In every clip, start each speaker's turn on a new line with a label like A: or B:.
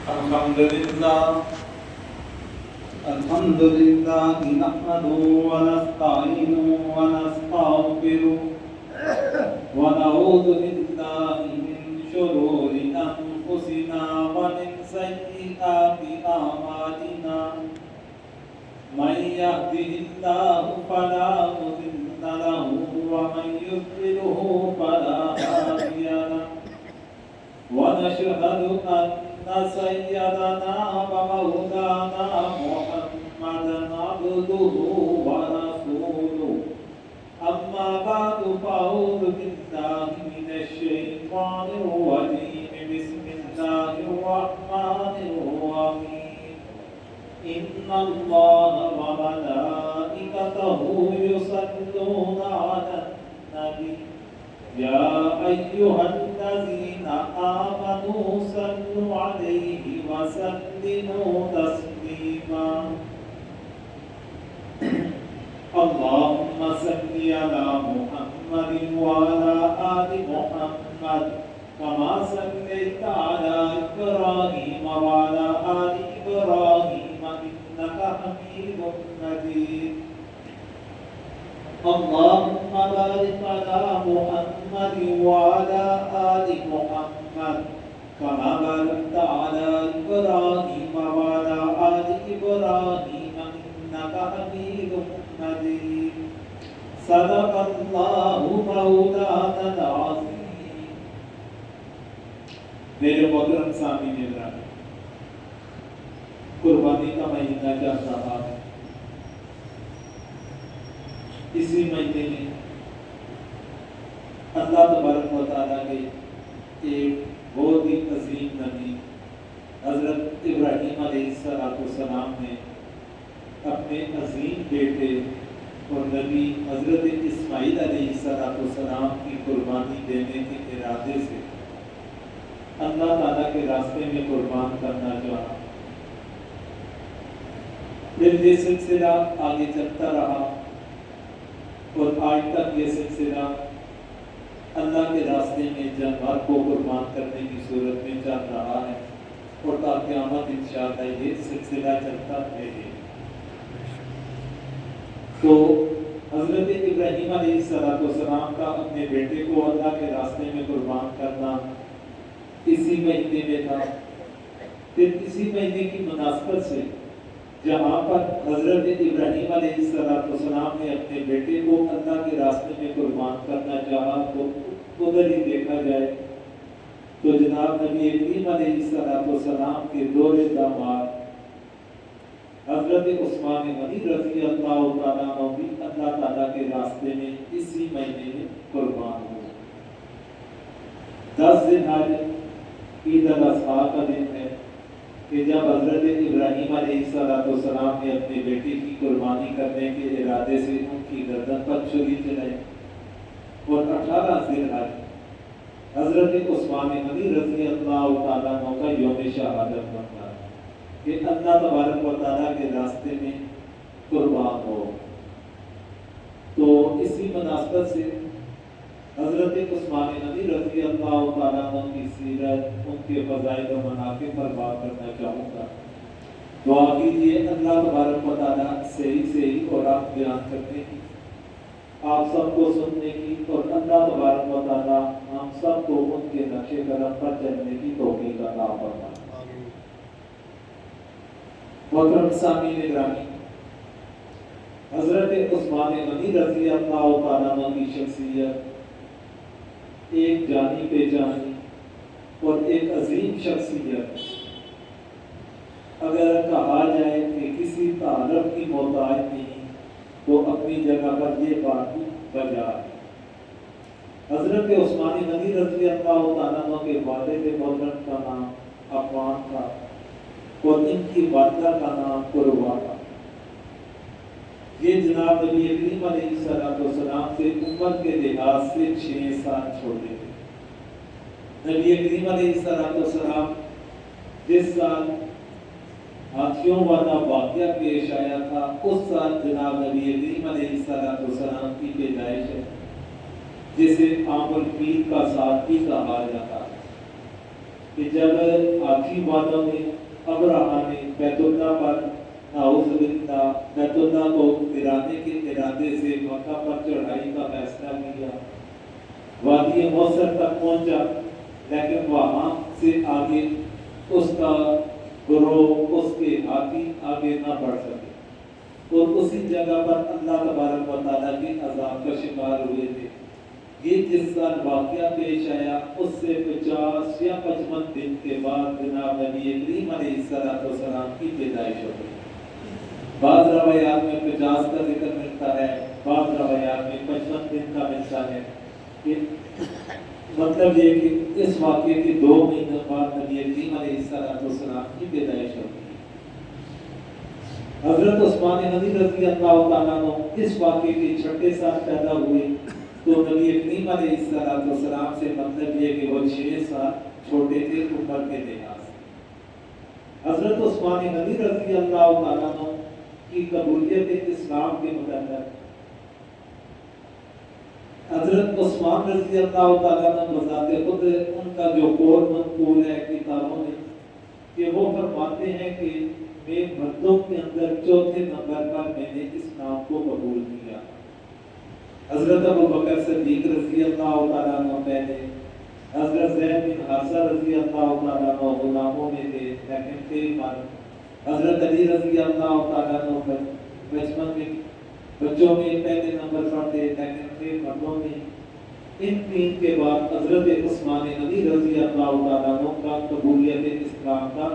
A: الحمد لله نحمده ونستعينه ونستغفره ونعوذ بالله من شرور أنفسنا ومن سيئات أعمالنا من يهده الله فلا مضل له ومن يضلله فلا هادي له ونشهد أن سيدنا ومولانا محمدا عبده ورسوله أما بعد فأعوذ بالله من الشيطان الرجيم بسم الله الرحمن الرحيم إن الله وملائكته يصلون على النبي يا أيها الذين آمنوا صلوا عليه وسلموا تسليما اللهم صل على محمد وعلى آل محمد كما صليت على إبراهيم وعلى آل إبراهيم إنك حميد مجيد اللهم بارك على محمد وعلى آل محمد كما باركت على إبراهيم وعلى آل إبراهيم إنك حميد مجيد صدق الله مولانا العظيم میرے محترم سامعین گرامی، قربانی کا مہینہ چل رہا ہے۔ اسی مہینے میں اللہ تبارک و تعالیٰ کے ایک بہت ہی عظیم نبی حضرت ابراہیم علیہ السلام نے اپنے عظیم بیٹے اور نبی حضرت اسماعیل علیہ السلام کی قربانی دینے کے ارادے سے اللہ تعالیٰ کے راستے میں قربان کرنا چاہا۔ پھر یہ سلسلہ آگے چلتا رہا اور آج تک یہ سلسلہ اللہ کے راستے میں جانور کو قربان کرنے کی صورت میں چل رہا ہے اور تا قیامت انشاءاللہ یہ سلسلہ چلتا رہے گا۔ تو حضرت ابراہیم علیہ السلام کا اپنے بیٹے کو اللہ کے راستے میں قربان کرنا اسی مہینے میں تھا۔ پھر اسی مہینے کی مناسبت سے جہاں پر حضرت ابراہیم علیہ السلام نے اپنے بیٹے کو اللہ کے راستے میں قربان کرنا چاہا تو ادھر ہی دیکھا جائے تو جناب نبی کریم علیہ السلام کے دور داماد حضرت عثمان غنی رضی اللہ تعالیٰ عنہ بھی اللہ تعالیٰ کے راستے میں اسی مہینے میں قربان ہوئے۔ 10 ذی الحجہ عید الاضحیٰ کا دن ہے کہ جب حضرت ابراہیم علیہ السلام نے اپنے بیٹے کی قربانی کرنے کے ارادے سے ان کی گردن پر چھری چلائی، اور 18 ذی الحجہ حضرت عثمان غنی رضی اللہ تعالیٰ عنہ کا یوم شہادت بنتا ہے کہ اللہ تبارک و تعالیٰ کے راستے میں قربان ہو۔ تو اسی مناسبت سے حضرت عثمان غنی رضی اللہ تعالیٰ عنہ کی سیرت، ان کے فضائل و مناقب پر بات کرنا چاہوں گا۔ دعا کیجیے اللہ تبارک و تعالیٰ صحیح اور آپ بیان کرنے کی، آپ سب کو سننے کی، اور اللہ تبارک و تعالیٰ ہم سب کو ان کے نقش قدم پر چلنے کی توفیق عطا فرمائے۔ محترم سامعین گرامی، حضرت عثمان غنی رضی اللہ تعالیٰ عنہ کی شخصیت ایک جانی پہچانی اور ایک عظیم شخصیت، اگر کہا جائے کہ کسی تعارف کی محتاج نہیں تو اپنی جگہ پر یہ بات بھی بجا ہے۔ حضرت عثمان غنی رضی اللہ تعالیٰ عنہ کے والد محترم کا نام عفان تھا اور ان کی والدہ کا نام قروا تھا۔ یہ جناب نبی کریم علیہ السلام سے عمر کے لحاظ سے 6 سال چھوٹے تھے۔ نبی کریم علیہ السلام جس سال ہاتھیوں والا واقعہ پیش آیا تھا اس سال جناب نبی کریم علیہ السلام کی پیدائش ہے، جسے عام الفیل کا سال بھی کہا جاتا ہے۔ کہ جب آخری وعدوں میں ابراہا نے بیت اللہ پر نعوذ باللہ بیت اللہ کو گرانے کے ارادے سے مکہ پر چڑھائی کا فیصلہ کیا، وادی موصر تک پہنچا، لیکن وہاں سے آگے اس کا گروہ، اس کے ہاتھی آگے نہ بڑھ سکے اور اسی جگہ پر اللہ تبارک و تعالیٰ کے عذاب کا شکار ہوئے تھے۔ یہ جس سال واقعہ پیش آیا اس سے 50 یا 55 دن کے بعد جناب نبی کریم علیہ السلام کی پیدائش ہو گئی۔ بعض روایات میں 50 کا ذکر ملتا ہے، بعض روایات میں 55 دن کا ملتا ہے۔ مطلب یہ کہ اس واقعے کے 2 مہینے بعد نبی کریم علیہ السلام کی پیدائش ہو گئی۔ حضرت عثمان غنی رضی اللہ تعالیٰ عنہ اس واقعے کے 6 سال پیدا ہوئے، تو نبی کریم علیہ السلام سے مطلب یہ کہ وہ 6 سال چھوٹے تھے عمر کے لحاظ سے۔ حضرت عثمان غنی رضی اللہ تعالیٰ عنہ کی قبولیت اسلام کے متعلق حضرت عثمان رضی اللہ تعالیٰ عنہ بذات خود ان کا جو قول منقول ہے کتابوں میں کہ وہ فرماتے ہیں کہ میں مردوں کے اندر 4تھے نمبر پر میں نے اسلام کو قبول کیا۔ حضرت ابو بکر صدیق رضی اللہ تعالیٰ عنہ پہلے، حضرت زید بن حارثہ رضی اللہ تعالیٰ عنہ غلاموں میں تھے لیکن تھے مرد، حضرت علی رضی اللہ تعالیٰ عنہ بچپن میں بچوں میں پہلے نمبر پر تھے لیکن تھے مردوں میں۔ ان 3 کے بعد حضرت عثمان غنی رضی اللہ تعالیٰ عنہ کا قبولیت اسلام کا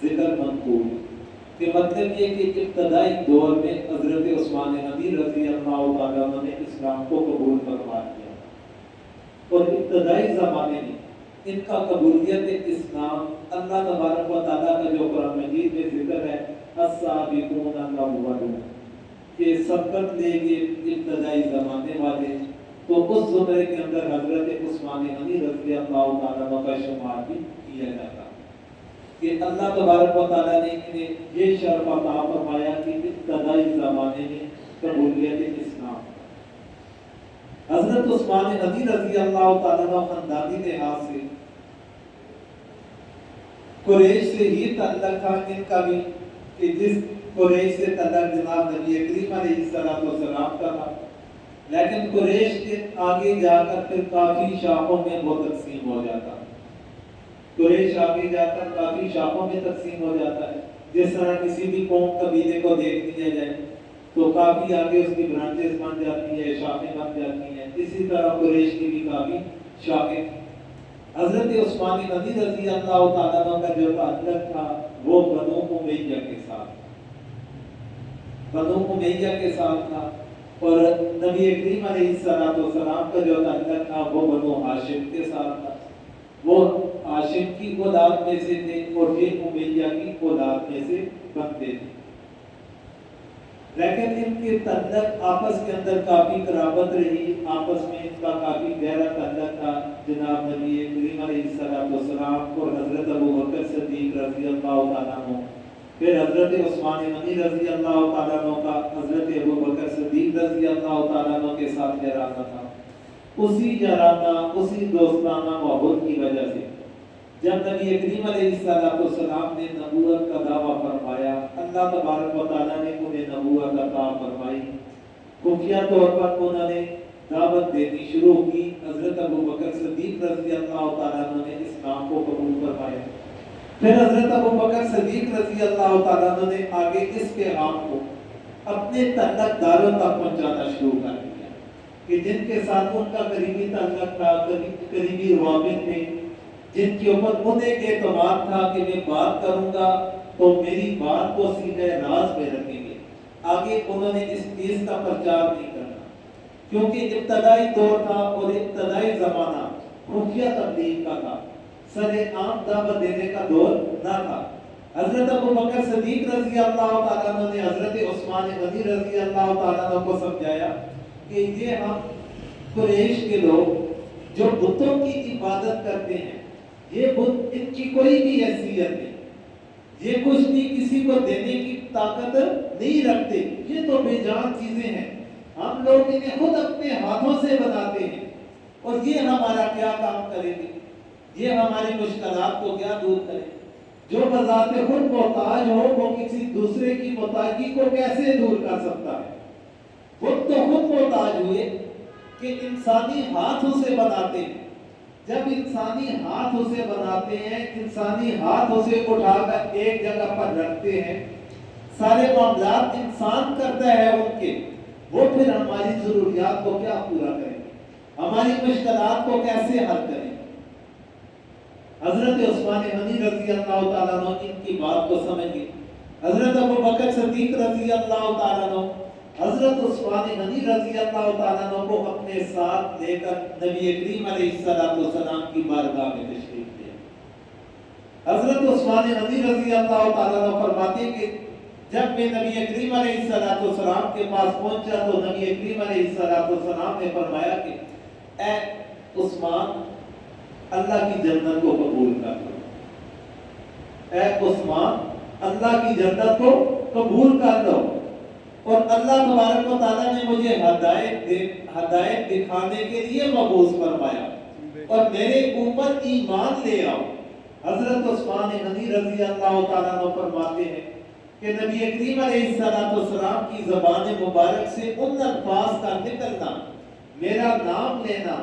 A: ذکر منقول ہے کہ مطلب یہ کہ ابتدائی دور میں حضرت عثمان غنی رضی اللہ تعالیٰ عنہ نے اسلام کو قبول فرما لیا، اور ابتدائی زمانے میں ان کا قبولیت اسلام اللہ تبارک و تعالیٰ کا جو قرآن مجید میں ذکر ہے السابقون الاولون کہ سبقت لے گے ابتدائی زمانے والے، تو اس زمرے کے اندر حضرت عثمان غنی رضی اللہ تعالیٰ عنہ کا شمار بھی کیا جاتا کہ اللہ تبارک و تعالیٰ نے انہیں یہ شرف عطا فرمایا کہ ابتدائی زمانے میں قبولیت اسلام۔ حضرت عثمان غنی رضی اللہ تعالیٰ عنہ خاندانی لحاظ سے قریش سے ہی تعلق تھا ان کا بھی، کہ جس قریش سے تعلق جناب نبی کریم علیہ السلام کا تھا، لیکن قریش کے آگے جا کر پھر کافی شاخوں میں وہ تقسیم ہو جاتا ہے۔ قریش آگے جا کر کافی شاخوں میں تقسیم ہو جاتا ہے، جس طرح کسی بھی قوم قبیلے کو دیکھ لیا جائے تو کافی آگے اس کی برانچز بن جاتی ہیں، شاخیں بن جاتی ہیں، اسی طرح قریش کی بھی کافی شاخیں تھیں۔ حضرت عثمان غنی رضی اللہ تعالیٰ عنہ کا جو تعلق تھا وہ بنو امیہ کے ساتھ، بنو امیہ کے ساتھ تھا، اور نبی کریم علیہ السلام کا جو تعلق تھا وہ بنو ہاشم کے ساتھ تھا۔ وہ ہاشم کی اولاد میں سے تھے اور یہ امیہ کی اولاد میں سے بنتے تھے، لیکن ان کے تعلق آپس کے اندر کافی قرابت رہی، آپس میں ان کا کافی گہرا تعلق تھا۔ جناب نبی کریم علیہ السلام اور حضرت ابو بکر صدیق رضی اللہ تعالیٰ عنہ، پھر حضرت عثمان غنی رضی اللہ تعالیٰ عنہ کا حضرت ابو بکر صدیق رضی اللہ تعالیٰ عنہ کے ساتھ یارانہ تھا۔ اسی یارانہ، اسی دوستانہ محبت کی وجہ سے جب نبی کریم علیہ السلام نے نبوت کا دعویٰ فرمایا، اللہ تبارک و تعالیٰ نے انہیں نبوت عطا فرمائی، خفیہ طور پر انہوں نے دعوت دینی شروع کی۔ حضرت ابو بکر صدیق رضی اللہ تعالیٰ عنہ نے اسلام کو قبول فرمایا، پھر حضرت ابو بکر صدیق رضی اللہ تعالیٰ عنہ نے آگے اس پیغام کو اپنے تعلق داروں تک پہنچانا شروع کر دیا کہ جن کے ساتھ ان کا قریبی تعلق تھا، قریبی روابط تھے، جن کے اوپر انہیں اعتماد تھا کہ میں بات کروں گا تو میری بات کو سیدھے راز میں رکھیں گے، آگے انہوں نے اس چیز کا پرچار نہیں کرنا، کیونکہ ابتدائی دور تھا اور ابتدائی زمانہ خفیہ تبلیغ کا تھا، سر عام دعوت دینے کا دور نہ تھا۔ حضرت ابو بکر صدیق رضی اللہ تعالیٰ عنہ نے حضرت عثمان غنی رضی اللہ تعالیٰ عنہ کو سمجھایا کہ یہ ہم قریش کے لوگ جو بتوں کی عبادت کرتے ہیں، یہ بت ان کی کوئی بھی حیثیت نہیں، یہ کچھ بھی کسی کو دینے کی طاقت نہیں رکھتے، یہ تو بے جان چیزیں ہیں، ہم لوگ انہیں خود اپنے ہاتھوں سے بناتے ہیں اور یہ ہمارا کیا کام کریں گے۔ یہ ہماری مشکلات کو کیا دور کرے؟ جو بذات خود محتاج ہو وہ کسی دوسرے کی محتاجی کو کیسے دور کر سکتا ہے؟ وہ تو خود محتاج ہوئے کہ انسانی ہاتھ اسے بناتے ہیں. جب انسانی ہاتھ اسے بناتے ہیں، انسانی ہاتھ اسے اٹھا کر ایک جگہ پر رکھتے ہیں، سارے معاملات انسان کرتا ہے ان کے، وہ پھر ہماری ضروریات کو کیا پورا کریں گے؟ ہماری مشکلات کو کیسے حل کریں گے؟ حضرت عثمان غنی رضی اللہ تعالیٰ عنہ ان کی بات کو سمجھ گئے. حضرت ابوبکر صدیق رضی اللہ تعالیٰ عنہ حضرت عثمان غنی رضی اللہ تعالیٰ عنہ کو اپنے ساتھ لے کر نبی کریم علیہ السلام کی بارگاہ میں تشریف لے. حضرت عثمان غنی رضی اللہ تعالیٰ عنہ فرماتے ہیں کہ جب میں نبی کریم علیہ السلام کے پاس پہنچا تو نبی کریم علیہ السلام نے فرمایا کہ اے عثمان، اللہ کی جنت کو قبول کر لو. اے عثمان، اللہ کی جنت کو قبول کر لو. اور اللہ تبارک و تعالیٰ نے مجھے ہدایت دکھانے کے لیے مبعوث فرمایا اور میرے اوپر ایمان لے آؤ. حضرت عثمان غنی رضی اللہ تعالیٰ عنہ فرماتے ہیں کہ نبی کریم علیہ السلام کی زبان مبارک سے ان الفاظ کا نکلنا، میرا نام لینا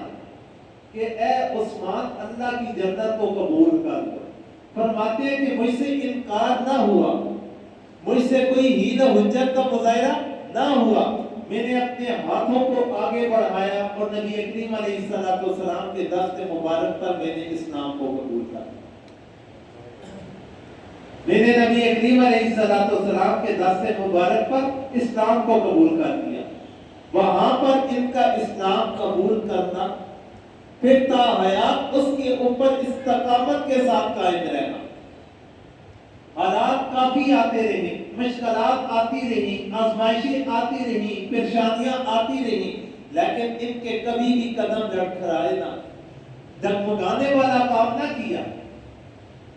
A: کہ اے عثمان، اللہ کی جنت کو قبول کر لو. فرماتے ہیں کہ مجھ سے انکار نہ ہوا، مجھ سے کوئی حیل و حجت کا مظاہرہ نہ ہوا. میں نے اپنے ہاتھوں کو آگے بڑھایا اور نبی کریم علیہ السلام کے دست مبارک پر میں نے اسلام کو قبول کر لیا. میں نے نبی کریم علیہ السلام کے دست مبارک پر اسلام کو قبول کر دیا. وہاں پر ان کا اسلام قبول کرنا، پھر تا حیات اس کے اوپر استقامت کے ساتھ قائم رہنا. حالات کافی آتے رہے، مشکلات آتی رہی، آزمائشیں آتی رہی، پریشانیاں آتی رہی، لیکن ان کے کبھی بھی قدم لڑکھڑائے نہ، ڈگمگانے والا کام نہ کیا.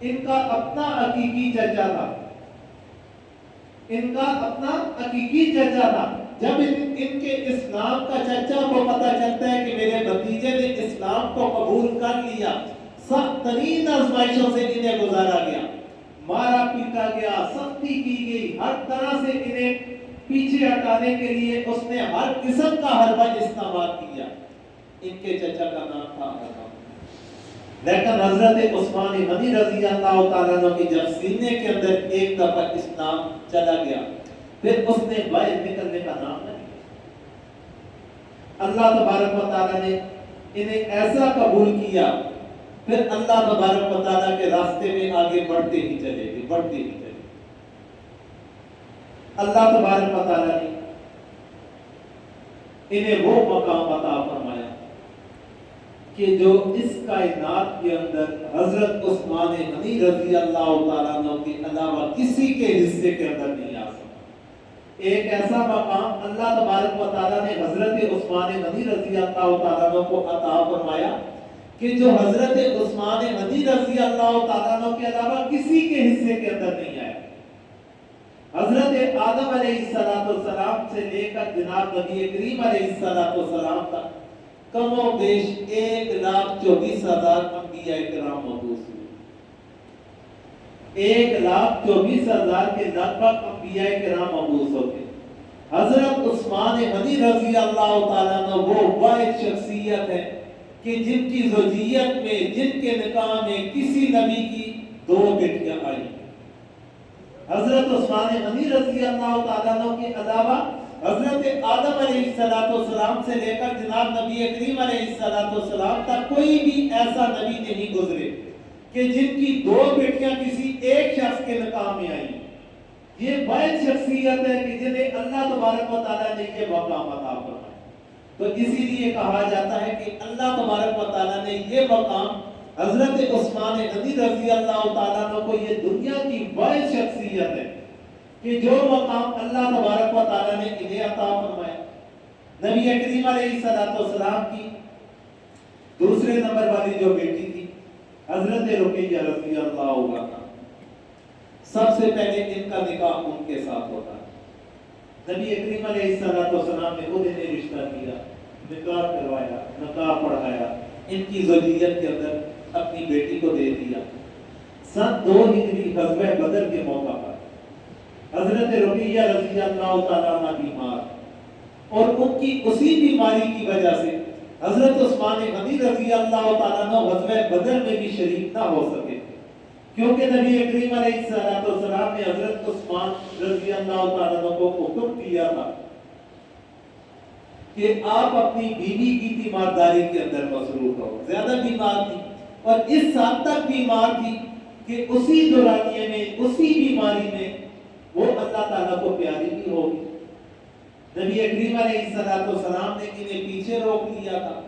A: ان کا اپنا حقیقی چچا تھا، ان کا اپنا حقیقی چچا تھا. جب ان کے اسلام کا چچا کو پتہ چلتا ہے کہ میرے بھتیجے نے اسلام کو قبول کر لیا، سخت ترین آزمائشوں سے انہیں گزارا گیا، مارا پیٹا گیا، سختی کی گئی، ہر طرح سے انہیں پیچھے ہٹانے کے لیے اس نے ہر قسم کا حربہ استعمال کیا. ان کے چچا کا نام تھا حربہ. لیکن حضرت عثمان غنی رضی اللہ تعالیٰ عنہ کی جب سینے کے اندر ایک دفعہ اسلام چلا گیا، پھر اس نے باہر نکلنے کا نام نہ لیا. اللہ تبارک و تعالیٰ نے انہیں ایسا قبول کیا، پھر اللہ تبارک و تعالیٰ کے راستے میں آگے بڑھتے ہی چلے گئے، بڑھتے ہی چلے گئے. اللہ تبارک و تعالیٰ نے انہیں وہ مقام عطا فرمایا کہ جو اس کائنات کے اندر حضرت عثمان غنی رضی اللہ تعالیٰ عنہ کے علاوہ کسی کے حصے کے اندر نہیں آ سکتا. ایک ایسا مقام اللہ تبارک و تعالیٰ نے حضرت عثمان غنی رضی اللہ تعالیٰ عنہ کو عطا فرمایا کہ جو حضرت عثمان غنی رضی اللہ تعالیٰ عنہ کے علاوہ کسی کے حصے کے اندر نہیں آیا. حضرت آدم علیہ السلام سے لے کر جناب نبی کریم علیہ السلام تک کم و بیش 1,24,000 انبیاء کرام موجود ہوئے. 1,24,000 کے لگ بھگ انبیاء کرام موجود ہوتے. حضرت عثمان غنی رضی اللہ تعالیٰ عنہ وہ واحد شخصیت ہے کہ جن کی زوجیت میں، جن کے نکاح میں کسی نبی کی 2 بیٹیاں آئی. حضرت عثمان غنی رضی اللہ تعالیٰ عنہ کے علاوہ حضرت آدم علیہ السلام سے لے کر جناب نبی کریم علیہ السلام تک کوئی بھی ایسا نبی نہیں گزرے کہ جن کی 2 بیٹیاں کسی ایک شخص کے نکاح میں آئیں. یہ واحد شخصیت ہے کہ جنہیں اللہ تبارک و تعالیٰ نے یہ مقام عطا فرمایا. تو اسی لیے کہا جاتا ہے کہ اللہ تبارک و تعالیٰ نے یہ مقام حضرت عثمان غنی رضی اللہ تعالیٰ عنہ کو یہ دنیا کی واحد شخصیت ہے کہ جو مقام اللہ تبارک و تعالیٰ نے انہیں عطا فرمایا. نبی کریم علیہ السلام کی دوسرے نمبر والی جو بیٹی تھی حضرت رقیہ رضی اللہ عنہا، سب سے پہلے ان کا نکاح ان کے ساتھ ہوتا ہے. نبی کریم علیہ السلام نے انہیں رشتہ کیا، نکاح کروایا، نکاح پڑھایا، ان کی زوجیت کے اندر اپنی اپنی بیٹی کو دے دیا۔ سن 2 ہجری غزوہ بدر کے موقع پر حضرت رقیہ رضی اللہ تعالیٰ عنہ بیمار، اور ان کی اسی بیماری کی وجہ سے حضرت عثمان غنی رضی اللہ تعالیٰ عنہ غزوہ بدر میں بھی شریک نہ ہو سکے، کیونکہ نبی کریم علیہ السلام نے حضرت عثمان رضی اللہ تعالیٰ عنہ کو حکم دیا تھا کہ آپ اپنی بیوی کی تیمارداری کے اندر مصروف ہو۔ زیادہ بیمار تھی اور اس حد تک بیمار تھی کہ اسی دورانیے میں، اسی بیماری میں وہ اللہ تعالیٰ کو پیاری بھی ہوگی۔ نبی کریم علیہ السلام نے انہیں پیچھے روک لیا تھا،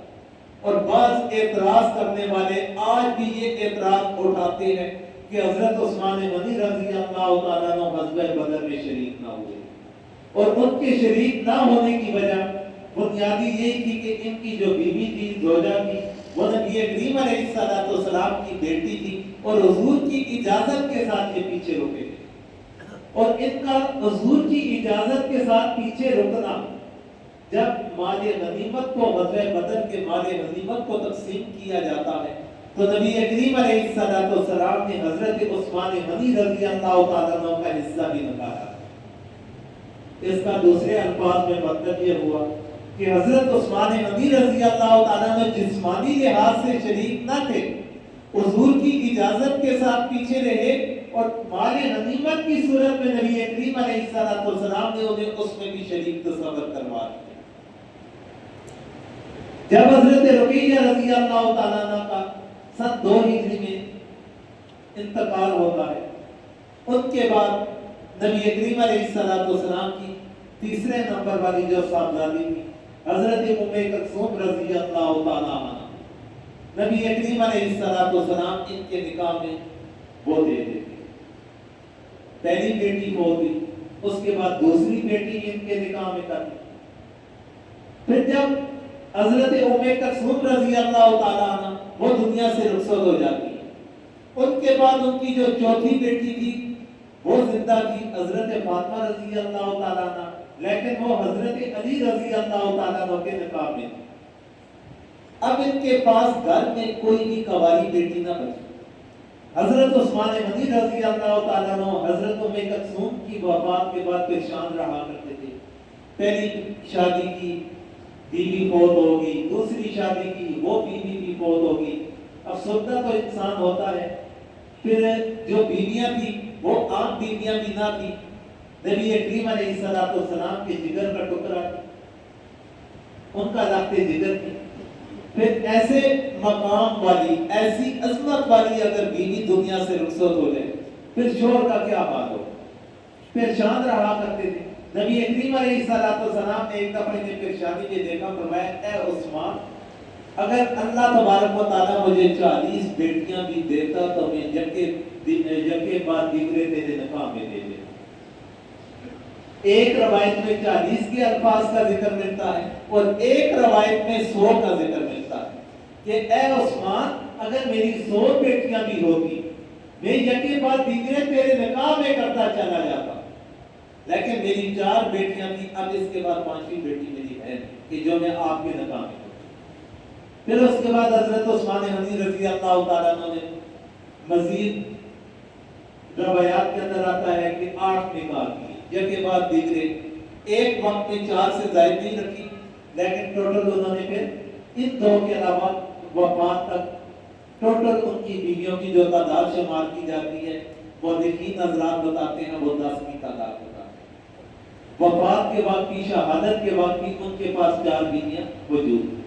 A: اور بعض اعتراض کرنے والے آج بھی یہ اعتراض اٹھاتے ہیں کہ حضرت عثمان غنی رضی اللہ تعالیٰ عنہ غزوہ بدر میں شریک نہ ہوئے، اور ان کے شریک نہ ہونے کی وجہ بنیادی یہی تھی کہ ان کی جو بیوی تھی، زوجہ تھی، وہ نبی کریم علیہ السلام کی بیٹی تھی، اور حضور کی اجازت کے ساتھ یہ پیچھے رکے تھے۔ اور ان کا حضور کی اجازت کے ساتھ پیچھے رکنا، جب مال غنیمت کو، غزوہ بدر کے مال غنیمت کو تقسیم کیا جاتا ہے، تو نبی کریم علیہ السلام نے حضرت عثمان غنی رضی اللہ تعالیٰ عنہ کا حصہ بھی نکالا۔ اس کا دوسرے الفاظ میں مطلب یہ ہوا کہ حضرت عثمان غنی رضی اللہ تعالیٰ عنہ جسمانی لحاظ سے شریک نہ تھے، حضور کی اجازت کے ساتھ پیچھے رہے، اور مال غنیمت کی صورت میں نبی کریم علیہ السلام نے انہیں اس میں بھی شریک تصور کروا دیا۔ جب حضرت رقیہ رضی اللہ تعالیٰ عنہ کا سن 2 ہجری میں انتقال ہوتا ہے، ان کے بعد نبی کریم علیہ السلام کی تیسرے نمبر والی جو صاحبزادی تھی حضرت ام کلثوم رضی اللہ تعالیٰ عنہ، نبی کریم علیہ السلام ان کے نکاح میں وہ دے دیتے۔ پہلی بیٹی ہو گئی، اس کے بعد دوسری بیٹی ان کے نکاح میں کر دی۔ پھر جب حضرت ام کلثوم رضی اللہ تعالیٰ عنہ وہ دنیا سے رخصت ہو جاتی ہے، ان کے بعد ان کی جو چوتھی بیٹی تھی وہ زندہ تھی، حضرت فاطمہ رضی اللہ تعالیٰ عنہ، لیکن وہ حضرت علی رضی اللہ تعالیٰ عنہ کے نکاح میں تھی۔ اب ان کے پاس گھر میں کوئی بھی کنواری بیٹی نہ بچی۔ حضرت عثمان غنی رضی اللہ تعالیٰ عنہ حضرت ام کلثوم کی وفات کے بعد پریشان رہا کرتے تھے۔ پہلی شادی کی، بیوی فوت ہوگی، دوسری شادی کی، وہ بیوی بھی فوت ہوگی۔ اب سوچتا تو انسان ہوتا ہے۔ پھر جو بیویاں تھیں وہ عام بیویاں بھی نہ تھی، نبی کریم علیہ السلام کے جگر کا ٹکڑا تھی، ان کا رابطہ جگر تھی۔ پھر ایسے مقام والی، ایسی عظمت والی اگر بیوی دنیا سے رخصت ہو جائے، پھر شوہر کا کیا حال ہو؟ پریشان رہا کرتے تھے۔ نبی کریم علیہ السلام نے ایک دفعہ انہیں پریشانی میں دیکھا، فرمایا اے عثمان، اگر اللہ تبارک و تعالیٰ مجھے 40 بیٹیاں بھی دیتا تو میں یکے بعد دیگرے تیرے نکاح میں دے دیتا۔ ایک روایت میں 40 کے الفاظ کا ذکر ملتا ہے اور ایک روایت میں 100 کا ذکر ملتا ہے کہ اے عثمان، اگر میری 100 بیٹیاں بھی ہوتی میں یکے بعد دیگرے تیرے نکاح میں کرتا چلا جاتا، لیکن میری 4 بیٹیاں تھیں، اب اس کے بعد 5ویں بیٹی میری ہے کہ جو میں آپ کے نکاح میں کرتا۔ پھر اس کے بعد حضرت عثمان غنی رضی اللہ تعالیٰ عنہ نے مزید روایات کے اندر آتا ہے کہ 8 نکاح کیے یکے بعد دیگرے، ایک وقت میں 4 سے زائد نہیں رکھی، لیکن ٹوٹل انہوں نے پھر ان 2 کے علاوہ وفات تک ٹوٹل ان کی بیویوں کی جو تعداد شمار کی جاتی ہے، مورخین حضرات بتاتے ہیں وہ 10 کی تعداد بتاتے ہیں۔ وفات کے بعد کی شہادت کے بعد بھی ان کے پاس 4 بیویاں موجود ہیں۔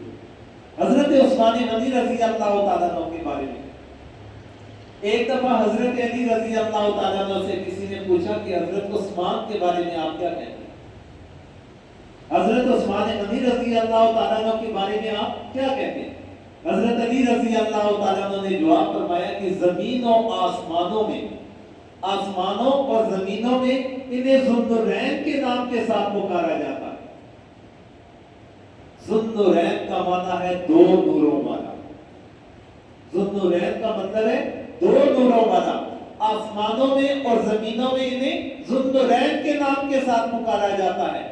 A: حضرت عثمان غنی رضی اللہ تعالیٰ عنہ کے بارے میں ایک دفعہ حضرت علی رضی اللہ تعالیٰ عنہ سے کسی نے پوچھا کہ حضرت عثمان کے بارے میں آپ کیا کہتے ہیں؟ حضرت عثمان غنی رضی اللہ تعالیٰ عنہ کے بارے میں آپ کیا کہتے ہیں؟ حضرت علی رضی اللہ تعالیٰ عنہ نے جواب فرمایا کہ زمین و آسمانوں میں، آسمانوں اور زمینوں میں انہیں ذوالنورین کے نام کے ساتھ پکارا جاتا ہے۔ ذوالنورین کا معنی ہے 2 نوروں والا۔ ذوالنورین کا مطلب ہے 2 نوروں والا۔ آسمانوں میں اور زمینوں میں انہیں ذوالنورین کے نام کے ساتھ پکارا جاتا ہے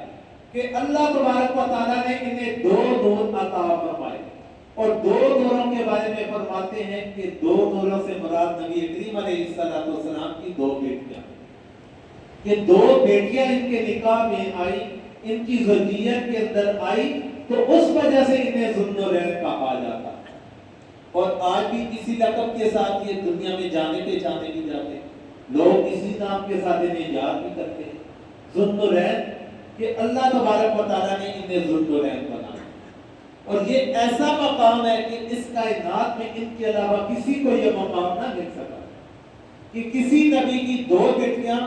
A: کہ اللہ تبارک و تعالیٰ نے انہیں 2 نور عطا فرمائے۔ اور دو نوروں کے بارے میں فرماتے ہیں کہ دو نوروں سے مراد نبی کریم علیہ السلام کی دو بیٹیاں، کہ دو بیٹیاں ان کے نکاح میں آئی، ان کی زوجیت کے اندر آئی، تو اس وجہ سے انہیں ذوالنورین کہا جاتا ہے۔ اور آج بھی اسی لقب کے ساتھ یہ دنیا میں جانے پہچانے بھی جاتے ہیں، لوگ اسی نام کے ساتھ انہیں یاد بھی کرتے ہیں، ذوالنورین، کہ اللہ تبارک و تعالیٰ نے انہیں ذوالنورین بنایا۔ اور یہ ایسا مقام ہے کہ اس کائنات میں ان کے علاوہ کسی کو یہ مقام نہ مل سکا کہ کسی نبی کی دو بیٹیاں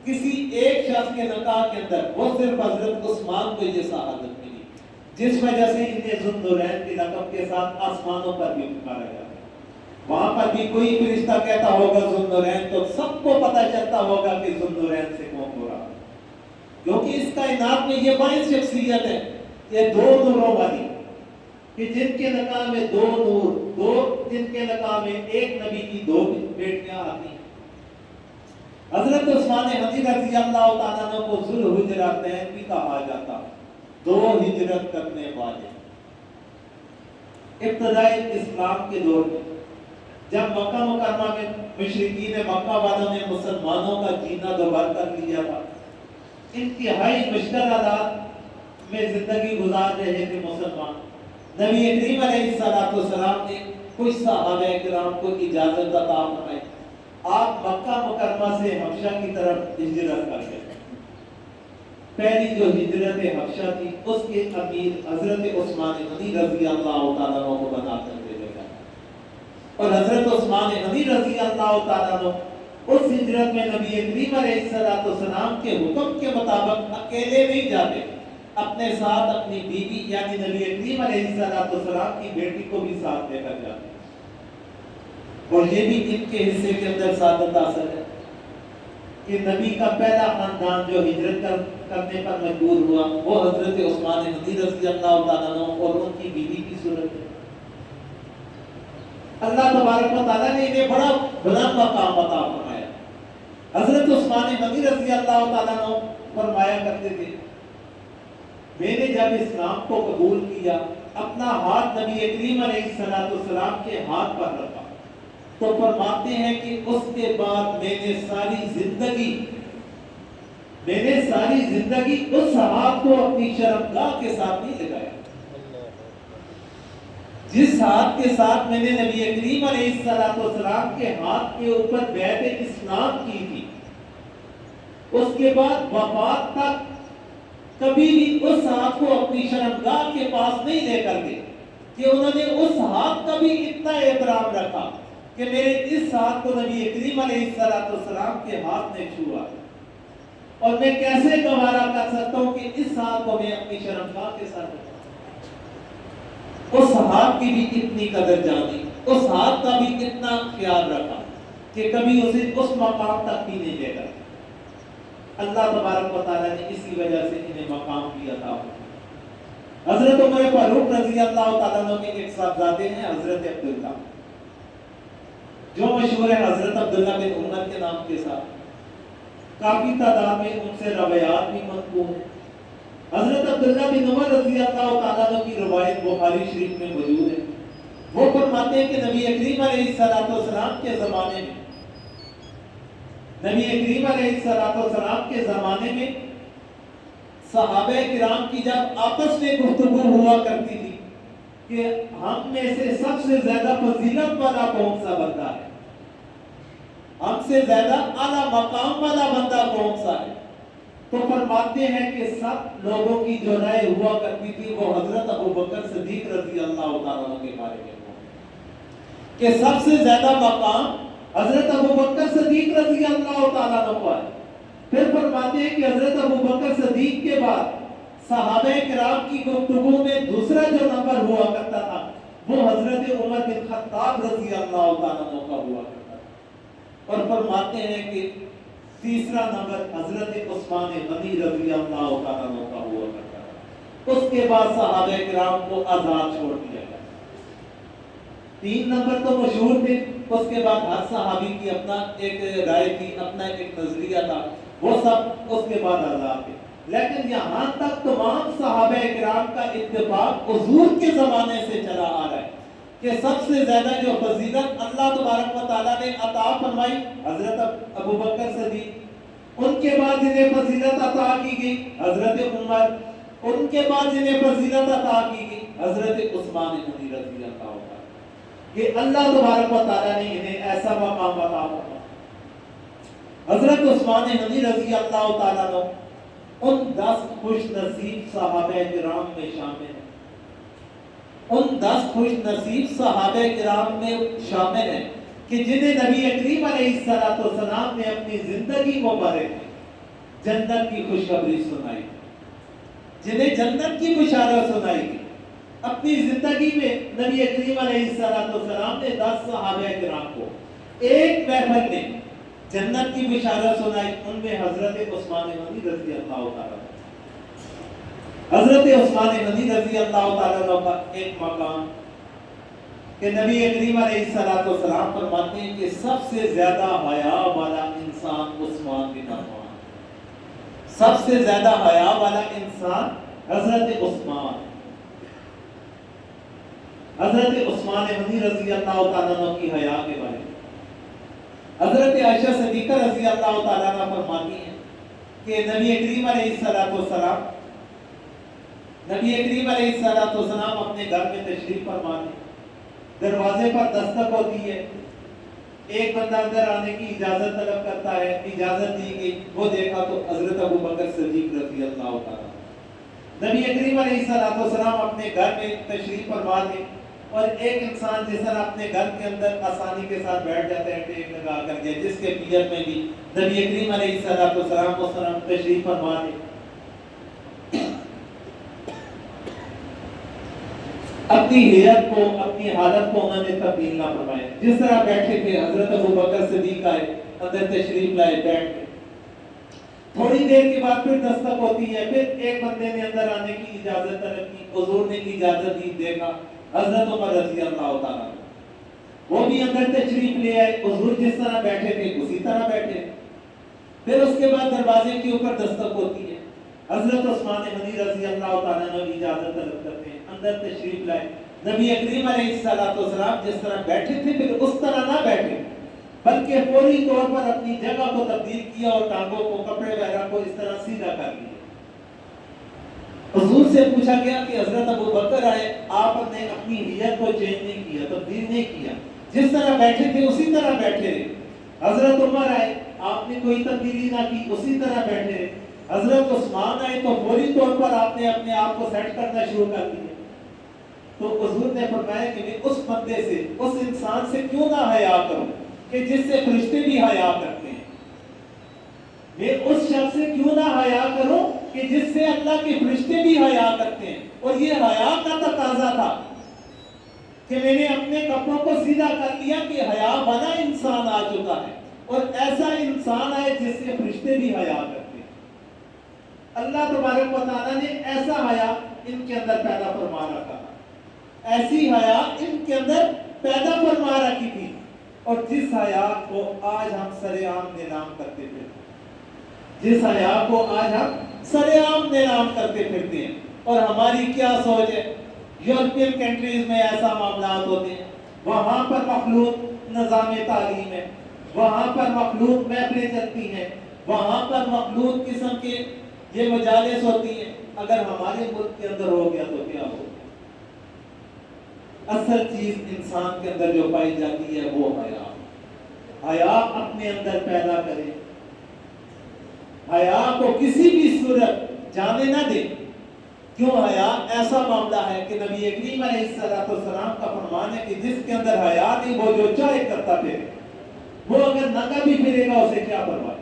A: کسی ایک شخص کے نکاح کے اندر، وہ صرف حضرت عثمان کو یہ سعادت ملی، جس وجہ سے انہیں ذوالنورین کے لقب کے ساتھ آسمانوں پر بھی پکارا جاتا ہے۔ وہاں پر بھی کوئی فرشتہ کہتا ہوگا ذوالنورین تو سب کو پتہ چلتا ہوگا کہ ذوالنورین سے کون ہو رہا ہے، کیونکہ اس کائنات میں یہ باعث شخصیت ہے، یہ دو نوروں والی، کہ جن کے نکاح میں دو نور، جن کے نکاح میں ایک نبی کی دو بیٹیاں آتی ہیں۔ حضرت عثمان غنی رضی اللہ تعالیٰ عنہ کو ذوالحجرتین بھی کہا جاتا، دو ہجرت کرنے والے۔ ابتدائی اسلام کے دور میں جب مکہ مکرمہ میں مشرکین مکہ والوں نے مسلمانوں کا جینا دوبار کر لیا تھا، انتہائی مشکل حالات میں زندگی گزار رہے تھے مسلمان، نبی کریم علیہ السلام نے کچھ صحابہ کرام کو اجازت عطا فرمائی، آپ مکہ مکرمہ سے حبشہ کی طرف ہجرت کر گئے۔ پہلی جو ہجرت حبشہ تھی اس کے امیر حضرت عثمان غنی رضی اللہ تعالیٰ عنہ کو بنا کر بھیجا گیا، اور حضرت عثمان غنی رضی اللہ تعالیٰ عنہ اس ہجرت میں نبی کریم علیہ السلام کے حکم کے مطابق اکیلے نہیں جاتے، اپنے ساتھ اپنی بیوی یعنی نبی کریم علیہ السلام کی بیٹی کو بھی ساتھ لے کر جاتے، اور یہ بھی ان کے حصے کے اندر سعادت حاصل ہے کہ نبی کا پہلا خاندان جو ہجرت کرنے پر مجبور ہوا وہ حضرت عثمان غنی رضی اللہ تعالیٰ عنہ اور ان کی بیوی کی صورت ہے۔ اللہ تبارک و تعالیٰ نے انہیں بڑا بلند مقام عطا فرمایا۔ حضرت عثمان غنی رضی اللہ تعالیٰ عنہ فرمایا کرتے تھے، میں نے جب اسلام کو قبول کیا اپنا ہاتھ نبی کریم علیہ السلام کے ہاتھ پر رکھا تو فرماتے ہیں کہ اس کے بعد میں نے ساری زندگی اس ہاتھ کو اپنی شرمگاہ کے ساتھ نہیں لگایا، جس ہاتھ کے ساتھ میں نے نبی کریم علیہ السلام کے ہاتھ کے اوپر بیعت اسلام کی تھی، اس کے بعد وفات تک کبھی بھی اس ہاتھ کو اپنی شرمگاہ کے پاس نہیں لے کر گئے کہ انہوں نے اس ہاتھ کا بھی اتنا احترام رکھا کہ میرے اس ہاتھ کو نبی کریم علیہ السلام کے ہاتھ نے چھوا، اور میں کیسے گوارا کر سکتا ہوں کہ اس ہاتھ کو میں اپنی شرمگاہ کے ساتھ رکھا۔ اس ہاتھ کی بھی اتنی قدر جانی، اس ہاتھ کا بھی اتنا خیال رکھا کہ کبھی اسے اس مقام تک بھی نہیں لے گا۔ اللہ تبارک و تعالیٰ نے اسی وجہ سے انہیں مقام بھی عطا فرمایا۔ حضرت عمر فاروق رضی اللہ تعالیٰ عنہ کے ایک صاحبزادے ہیں حضرت عبداللہ، جو مشہور ہے حضرت عبداللہ بن عمر کے نام کے ساتھ، کافی تعداد میں ان سے روایات بھی منقول ہیں۔ حضرت عبداللہ بن عمر رضی اللہ تعالیٰ عنہ کی روایت بخاری شریف میں موجود ہے، وہ فرماتے ہیں کہ نبی کریم علیہ السلام کے زمانے میں صحابہ کرام کی جب آپس میں گفتگو ہوا کرتی تھی کہ ہم میں سے سب سے زیادہ فضیلت والا کون سا بندہ ہے، ہم سے زیادہ اعلیٰ مقام والا بندہ کون سا ہے، تو فرماتے ہیں کہ سب لوگوں کی جو رائے ہوا کرتی تھی وہ حضرت ابوبکر صدیق رضی اللہ تعالیٰ عنہ کے بارے میں کہ سب سے زیادہ مقام حضرت ابوبکر صدیق رضی اللہ تعالیٰ عنہ کو ہے۔ پھر فرماتے ہیں کہ حضرت ابوبکر صدیق کے بعد صحابہ کرام کی گفتگو میں دوسرا جو نمبر ہوا کرتا تھا وہ حضرت عمر بن خطاب رضی اللہ تعالیٰ عنہ کا ہوا کرتا تھا، اور فرماتے ہیں کہ تیسرا نمبر حضرت عثمان غنی رضی اللہ تعالیٰ عنہ کا ہوا کرتا تھا۔ اس کے بعد صحابہ کرام کو آزاد چھوڑ دیا گیا۔ 3 نمبر تو مشہور تھے، اس کے بعد ہر صحابی کی اپنا ایک رائے تھی، اپنا ایک نظریہ تھا، وہ سب اس کے بعد آزاد تھے۔ لیکن یہاں تک تمام صحابہ کرام کا اتفاق حضور کے زمانے سے چلا آ رہا ہے کہ سب سے زیادہ جو فضیلت اللہ تبارک و تعالیٰ نے عطا فرمائی حضرت ابو بکر صدیق، ان کے بعد جنہیں فضیلت عطا کی گئی حضرت عمر، ان کے بعد جنہیں فضیلت عطا کی گئی حضرت عثمان غنی رضی اللہ عنہ، کہ اللہ تبارک و تعالیٰ نے انہیں ایسا مقام عطا فرمایا۔ حضرت عثمان غنی رضی اللہ تعالیٰ عنہ ان 10 خوش نصیب صحابہ کرام میں شامل ہیں، ان 10 خوش نصیب صحابہ کرام میں شامل ہیں کہ جنہیں نبی کریم علیہ السلام نے اپنی زندگی مبارک میں جنت کی خوشخبری سنائی، جنہیں جنت کی بشارت سنائی گئی۔ اپنی زندگی میں نبی کریم علیہ السلام نے 10 صحابہ کرام کو ایک محفل میں جنت کی بشارت سنائی، ان میں حضرت عثمان غنی رضی اللہ تعالیٰ عنہ۔ حضرت عثمان غنی رضی اللہ تعالیٰ عنہ کا ایک مقام کہ نبی کریم علیہ السلام فرماتے ہیں کہ سب سے زیادہ حیا والا انسان عثمان بن عفان، سب سے زیادہ حیا والا انسان حضرت عثمان غنی رضی اللہ تعالیٰ عنہ کی حیا کے بارے میں حضرت عائشہ صدیقہ رضی اللہ تعالیٰ عنہ فرماتی ہیں کہ نبی کریم علیہ السلام اپنے گھر میں تشریف فرما لیں، دروازے پر دستک ہوتی ہے، ایک بندہ اندر آنے کی اجازت طلب کرتا ہے، اجازت دی گئی، وہ دیکھا تو حضرت ابو بکر صدیق رضی اللہ تعالیٰ عنہ۔ نبی کریم علیہ السلام اپنے گھر میں تشریف فرما لیں اور ایک انسان جس طرح اپنے گھر کے اندر آسانی کے ساتھ بیٹھ جاتا ہے ٹیک لگا کر کے، جس کے پیت میں بھی نبی کریم علیہ السلام تشریف فرما لیں، اپنی ہیئت کو، اپنی حالت کو انہوں نے تبدیل نہ فرمایا، جس طرح بیٹھے تھے حضرت ابو بکر صدیق آئے، اندر تشریف لائے، بیٹھ گئے، تھوڑی دیر کے بعد پھر دستک ہوتی ہے، پھر ایک بندے نے اندر آنے کی اجازت طلب کی، حضور نے اجازت دی، دیکھا حضرت عمر رضی اللہ تعالیٰ وہ بھی اندر تشریف لے آئے، حضور جس طرح بیٹھے تھے اسی طرح بیٹھے، پھر اس کے بعد دروازے کے اوپر دستک ہوتی ہے، حضرت عثمان غنی رضی اللہ تعالیٰ عنہ اجازت طلب کرتے ہیں، اندر تشریف لائے، نبی کریم علیہ السلام جس طرح بیٹھے تھے پھر اس طرح نہ بیٹھے، بلکہ فوری طور پر اپنی جگہ کو تبدیل کیا اور ٹانگوں کو، کپڑے وغیرہ کو اس طرح سیدھا کر لیا۔ حضور سے پوچھا گیا کہ حضرت ابو بکر آئے، آپ نے اپنی ہیئت کو چینج نہیں کیا، تبدیل نہیں کیا، جس طرح بیٹھے تھے اسی طرح بیٹھے رہے۔ حضرت عمر آئے، آپ نے کوئی تبدیلی نہ کی، اسی طرح بیٹھے رہے۔ حضرت عثمان آئے تو فوری طور پر آپ نے اپنے آپ کو سیٹ کرنا شروع کر دیا۔ تو حضور نے فرمایا کہ میں اس بندے سے، اس انسان سے کیوں نہ حیا کروں کہ جس سے فرشتے بھی حیا کرتے ہیں، میں اس شخص سے کیوں نہ حیا کروں کہ جس سے اللہ کے فرشتے بھی حیا کرتے ہیں۔ اور یہ حیا کا تقاضا تھا کہ میں نے اپنے کپڑوں کو سیدھا کر لیا کہ حیا بنا انسان آ چکا ہے، اور ایسا انسان آئے جس سے فرشتے بھی حیا کرتے ہیں۔ اللہ تبارک و تعالیٰ نے ایسا حیا ان کے اندر پیدا فرما رکھا تھا، ایسی حیا ان کے اندر پیدا فرما رکھی تھی، اور جس حیا کو آج ہم سر عام نیلام کرتے تھے، جس حیا کو آج ہم سر عام نیلام کرتے پھرتے ہیں۔ اور ہماری کیا سوچ ہے، یورپین کنٹریز میں ایسا معاملات ہوتے ہیں، وہاں پر مخلوط نظام تعلیم ہے، وہاں پر مخلوط محفلیں چلتی ہیں، وہاں پر مخلوط قسم کے یہ مجالس ہوتی ہیں۔ اگر ہمارے ملک کے اندر ہو گیا تو کیا ہو؟ اصل چیز انسان کے اندر جو پائی جاتی ہے وہ حیا، حیا اپنے اندر پیدا کرے، حیا کو کسی بھی صورت جانے نہ دے۔ کیوں؟ حیا ایسا معاملہ ہے کہ نبی کریم علیہ السلام کا فرمان ہے کہ جس کے اندر حیا نہیں وہ جو چاہے کرتا پھرے، وہ اگر ننگا بھی پھرے گا اسے کیا پرواہ،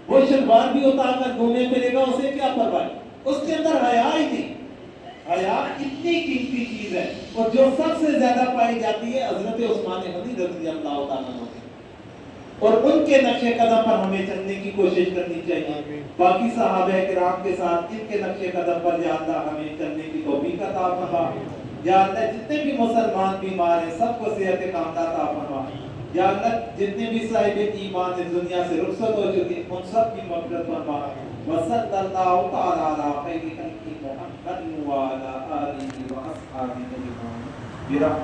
A: وہ شلوار بھی اتار کر گھومے پھرے گا اسے کیا پرواہ، اس کے اندر حیا ہی نہیں۔ حیا اتنی قیمتی چیز ہے، اور جو سب سے زیادہ پائی جاتی ہے حضرت عثمان غنی رضی اللہ تعالیٰ عنہ، اور ان کے نقش قدم پر ہمیں چلنے کی کوشش کرنی چاہیے۔ باقی صحابہ کرام کے ساتھ ان کے نقش قدم پر یا اللہ ہمیں چلنے کی توفیق عطا فرما۔ یا اللہ جتنے بھی مسلمان بیمار ہیں سب کو صحت کاملہ عطا فرما۔ یا اللہ جتنے بھی صاحب ایمان اس دنیا سے رخصت ہو چکے ان سب کی مغفرت فرما۔ وصلی اللہ تعالی علی خیر خلق محمد وعلی آلہ واصحابہ اجمعین برحمتہ